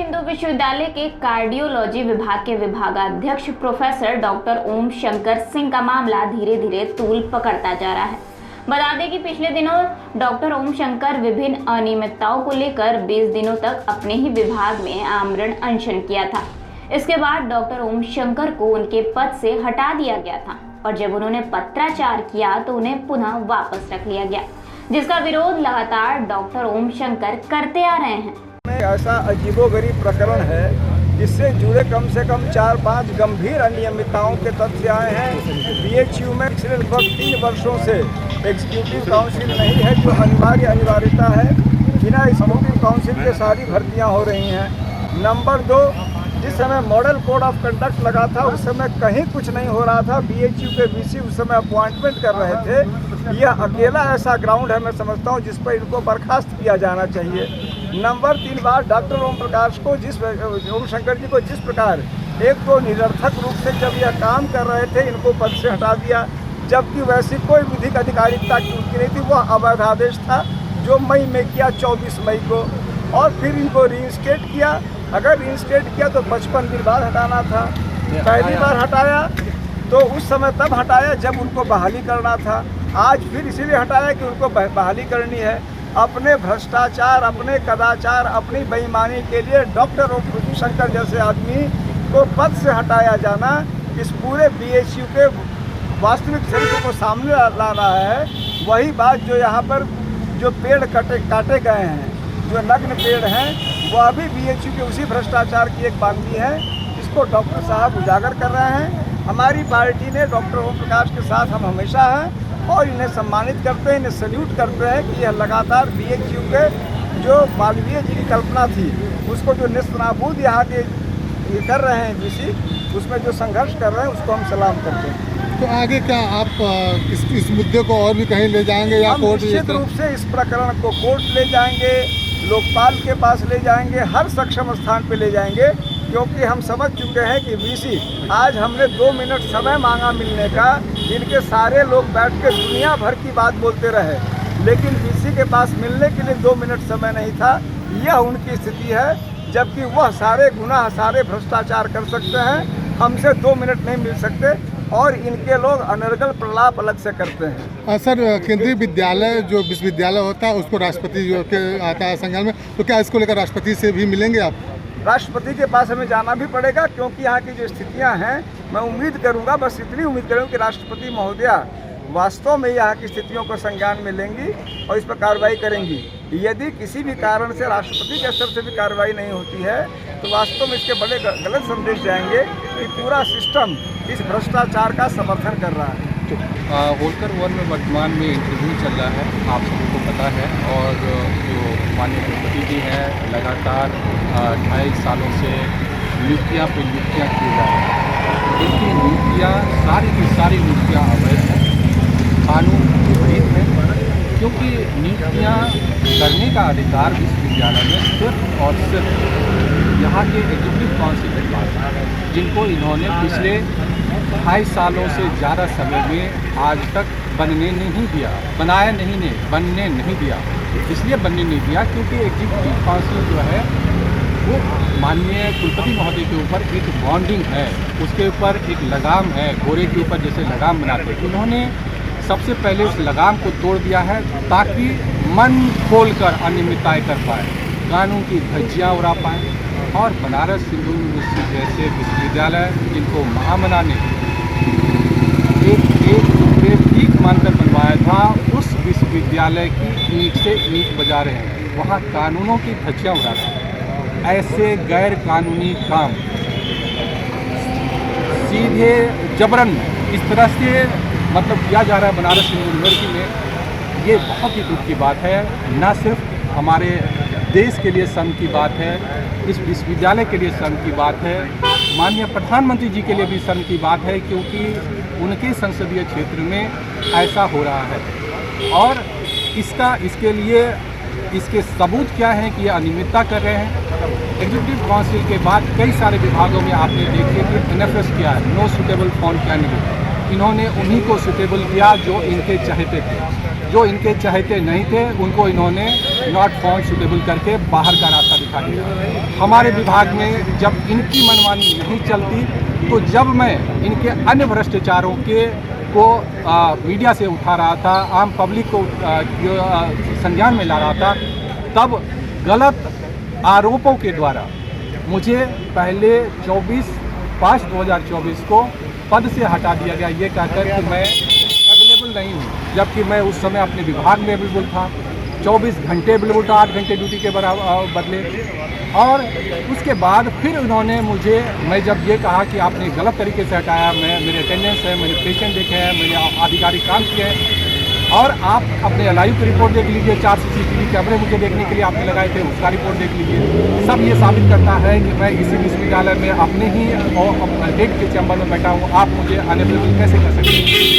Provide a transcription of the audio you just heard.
हिंदू विश्वविद्यालय के कार्डियोलॉजी विभाग के विभागाध्यक्ष प्रोफेसर डॉक्टर ओम शंकर सिंह का मामला धीरे धीरे तूल पकड़ता जा रहा है। बता दें कि पिछले दिनों डॉक्टर ओम शंकर विभिन्न अनियमितताओं को लेकर 20 दिनों तक अपने ही विभाग में आमरण अनशन किया था। इसके बाद डॉक्टर ओम शंकर को उनके पद से हटा दिया गया था और जब उन्होंने पत्राचार किया तो उन्हें पुनः वापस रख लिया गया, जिसका विरोध लगातार डॉक्टर ओम शंकर करते आ रहे हैं। ऐसा अजीबोगरीब प्रकरण है, इससे जुड़े कम से कम 4-5 गंभीर अनियमितताओं के तथ्य आए हैं। बीएचयू में पिछले लगभग 3 वर्षों से एग्जीक्यूटिव काउंसिल नहीं है, जो अनिवार्यता है। बिना एग्जीक्यूटिव काउंसिल के सारी भर्तियां हो रही हैं। नंबर 2, जिस समय मॉडल कोड ऑफ कंडक्ट लगा था उस समय कहीं कुछ नहीं हो रहा था। बीएचयू के वीसी उस समय अपॉइंटमेंट कर रहे थे। यह अकेला ऐसा ग्राउंड है, मैं समझता हूँ, जिस पर इनको बर्खास्त किया जाना चाहिए। नंबर 3 बार डॉक्टर ओम प्रकाश को ओम शंकर जी को जिस प्रकार एक तो निरर्थक रूप से जब यह काम कर रहे थे इनको पद से हटा दिया, जबकि वैसी कोई विधिक अधिकारिता की उनकी नहीं थी। वह अवैध आदेश था जो मई में किया, 24 मई को, और फिर इनको रीइंस्टेट किया। अगर रीइंस्टेट किया तो 55 दिन बाद हटाना था। पहली बार हटाया तो उस समय तब हटाया जब उनको बहाली करना था। आज फिर इसीलिए हटाया कि उनको बहाली करनी है। अपने भ्रष्टाचार, अपने कदाचार, अपनी बेईमानी के लिए डॉक्टर ओम शंकर जैसे आदमी को पद से हटाया जाना इस पूरे बीएचयू के वास्तविक चरित्र को सामने ला रहा है। वही बात जो यहाँ पर जो पेड़ काटे गए हैं, जो नग्न पेड़ हैं, वह भी बीएचयू के उसी भ्रष्टाचार की एक बागड़ी है। इसको डॉक्टर साहब उजागर कर रहे हैं। हमारी पार्टी ने डॉक्टर ओम प्रकाश के साथ हम हमेशा हैं और इन्हें सम्मानित करते हैं, इन्हें सल्यूट करते हैं कि यह लगातार बीएचयू के जो मालवीय जी की कल्पना थी उसको जो नेस्तनाबूद यहाँ के ये कर रहे हैं बीसी, उसमें जो संघर्ष कर रहे हैं उसको हम सलाम करते हैं। तो आगे क्या आप इस मुद्दे को और भी कहीं ले जाएंगे या कोर्ट? निश्चित रूप से इस प्रकरण को कोर्ट ले जाएंगे, लोकपाल के पास ले जाएंगे, हर सक्षम स्थान पे ले जाएंगे, क्योंकि हम समझ चुके हैं कि वीसी, आज हमने 2 मिनट समय मांगा मिलने का। इनके सारे लोग बैठ के दुनिया भर की बात बोलते रहे, लेकिन वीसी के पास मिलने के लिए 2 मिनट समय नहीं था। यह उनकी स्थिति है, जबकि वह सारे गुनाह, सारे भ्रष्टाचार कर सकते हैं, हमसे 2 मिनट नहीं मिल सकते। और इनके लोग अनर्गल प्रलाप अलग से करते हैं। सर, केंद्रीय विद्यालय जो विश्वविद्यालय होता है उसको राष्ट्रपति जो के आता है संज्ञान में, तो क्या इसको लेकर राष्ट्रपति से भी मिलेंगे आप? राष्ट्रपति के पास हमें जाना भी पड़ेगा, क्योंकि यहाँ की जो स्थितियाँ हैं, मैं उम्मीद करूँगा, बस इतनी उम्मीद करूँगा कि राष्ट्रपति महोदया वास्तव में यहाँ की स्थितियों को संज्ञान में लेंगी और इस पर कार्रवाई करेंगी। यदि किसी भी कारण से राष्ट्रपति के स्तर से भी कार्रवाई नहीं होती है तो वास्तव में इसके बड़े गलत संदेश जाएंगे कि पूरा सिस्टम इस भ्रष्टाचार का समर्थन कर रहा है। होलकर 1 में वर्तमान में इंटरव्यू चल रहा है, आप सभी को पता है। और जो माननीय राष्ट्रपति जी हैं, लगातार 2.5 सालों से नियुक्तियाँ पे नियुक्तियाँ की जा रही हैं। इनकी नियुक्तियाँ, सारी की सारी नियुक्तियाँ अवैध हैं, कानून के विपरीत है, क्योंकि नियुक्तियाँ करने का अधिकार विश्वविद्यालय में सिर्फ और सिर्फ यहाँ के एग्जीक्यूटिव काउंसिल के पास है, जिनको इन्होंने पिछले 2.5 सालों से ज़्यादा समय में आज तक बनने नहीं दिया, बनने नहीं दिया। इसलिए बनने नहीं दिया क्योंकि एग्जीक्यूटिव काउंसिल जो है वो माननीय कुलपति महोदय के ऊपर एक बॉन्डिंग है, उसके ऊपर एक लगाम है, घोड़े के ऊपर जैसे लगाम बनाते हैं। उन्होंने सबसे पहले उस लगाम को तोड़ दिया है ताकि मन खोलकर अनियमितताएं कर पाए, कानून की धज्जियाँ उड़ा पाए। और बनारस हिंदू यूनिवर्सिटी जैसे विश्वविद्यालय, जिनको महामना ने एक भीख मानकर बनवाया था, उस विश्वविद्यालय की ईंट से ईंट बजा रहे हैं, वहाँ कानूनों की धज्जियाँ उड़ा रहे हैं। ऐसे गैर कानूनी काम सीधे जबरन इस तरह से किया जा रहा है बनारस हिंदू यूनिवर्सिटी में। ये बहुत ही दुख की बात है, न सिर्फ हमारे देश के लिए शर्म की बात है, इस विश्वविद्यालय के लिए शर्म की बात है, माननीय प्रधानमंत्री जी के लिए भी शर्म की बात है, क्योंकि उनके संसदीय क्षेत्र में ऐसा हो रहा है। और इसके लिए इसके सबूत क्या हैं कि ये अनियमितता कर रहे हैं। एग्जीक्यूटिव काउंसिल के बाद कई सारे विभागों में आपने देखिए कि NFS किया है, नो सुटेबल फाउंड कैंडिडेट। इन्होंने उन्हीं को सुटेबल किया जो इनके चाहते थे, जो इनके चाहते नहीं थे उनको इन्होंने नॉट फाउंड सुटेबल करके बाहर का रास्ता दिखाया। दिखा दिया। हमारे विभाग में जब इनकी मनमानी नहीं चलती तो जब मैं इनके अन्य भ्रष्टाचारों को मीडिया से उठा रहा था, आम पब्लिक को संज्ञान में ला रहा था, तब गलत आरोपों के द्वारा मुझे पहले 24/5/2024 को पद से हटा दिया गया, ये कहकर कि मैं अवेलेबल नहीं हूँ, जबकि मैं उस समय अपने विभाग में अवेलेबल था, 24 घंटे अवेलेबल था, 8 घंटे ड्यूटी के बदले। और उसके बाद फिर उन्होंने मुझे, मैं जब ये कहा कि आपने गलत तरीके से हटाया, मेरे अटेंडेंस है, मैंने पेशेंट देखे हैं, मैंने आधिकारिक काम किए हैं, और आप अपने लाइव की रिपोर्ट देख लीजिए, 4 CCTV कैमरे मुझे देखने के लिए आपने लगाए थे, उसका रिपोर्ट देख लीजिए। सब ये साबित करता है कि मैं इसी विश्वविद्यालय में अपने ही हेड के चैम्बर में बैठा हूँ, आप मुझे अनअवेलेबल कैसे कर सकते हैं।